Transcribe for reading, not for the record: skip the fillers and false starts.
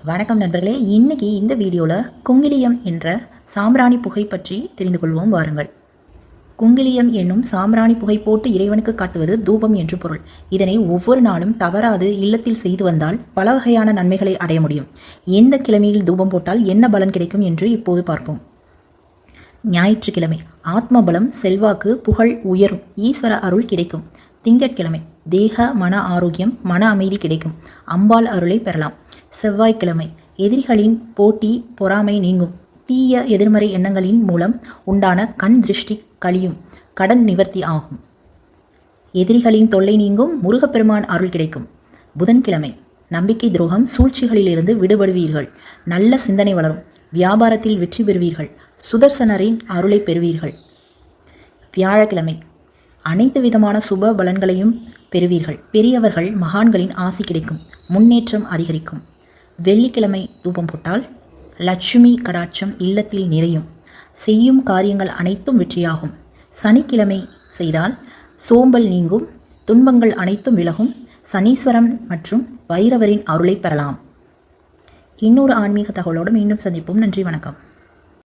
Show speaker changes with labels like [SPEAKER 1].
[SPEAKER 1] வணக்கம் நண்பர்களே, இன்னைக்கு இந்த வீடியோவில் குங்கிலியம் என்ற சாம்பிராணி புகை பற்றி தெரிந்து கொள்வோம் வாருங்கள். குங்கிலியம் என்னும் சாம்பிராணி புகை போட்டு இறைவனுக்கு காட்டுவது தூபம் என்று பொருள். இதனை ஒவ்வொரு நாளும் தவறாது இல்லத்தில் செய்து வந்தால் பல வகையான நன்மைகளை அடைய முடியும். எந்த கிழமையில் தூபம் போட்டால் என்ன பலன் கிடைக்கும் என்று இப்போது பார்ப்போம். ஞாயிற்றுக்கிழமை ஆத்ம பலம், செல்வாக்கு, புகழ் உயரும், ஈஸ்வர அருள் கிடைக்கும். திங்கட்கிழமை தேக மன ஆரோக்கியம், மன அமைதி கிடைக்கும், அம்பாள் அருளை பெறலாம். செவ்வாய்க்கிழமை எதிரிகளின் போட்டி பொறாமை நீங்கும், தீய எதிர்மறை எண்ணங்களின் மூலம் உண்டான கண் திருஷ்டி கழியும், கடன் நிவர்த்தி ஆகும், எதிரிகளின் தொல்லை நீங்கும், முருகப்பெருமான் அருள் கிடைக்கும். புதன்கிழமை நம்பிக்கை துரோகம் சூழ்ச்சிகளிலிருந்து விடுபடுவீர்கள், நல்ல சிந்தனை வளரும், வியாபாரத்தில் வெற்றி பெறுவீர்கள், சுதர்சனரின் அருளை பெறுவீர்கள். வியாழக்கிழமை அனைத்து விதமான சுப பலன்களையும் பெறுவீர்கள், பெரியவர்கள் மகான்களின் ஆசி கிடைக்கும், முன்னேற்றம் அதிகரிக்கும். வெள்ளிக்கிழமை தூபம் போட்டால் லட்சுமி கடாட்சம் இல்லத்தில் நிறையும், செய்யும் காரியங்கள் அனைத்தும் வெற்றியாகும். சனிக்கிழமை செய்தால் சோம்பல் நீங்கும், துன்பங்கள் அனைத்தும் விலகும், சனீஸ்வரன் மற்றும் பைரவரின் அருளை பெறலாம். இன்னொரு ஆன்மீக தகவலோடு மீண்டும் சந்திப்போம். நன்றி, வணக்கம்.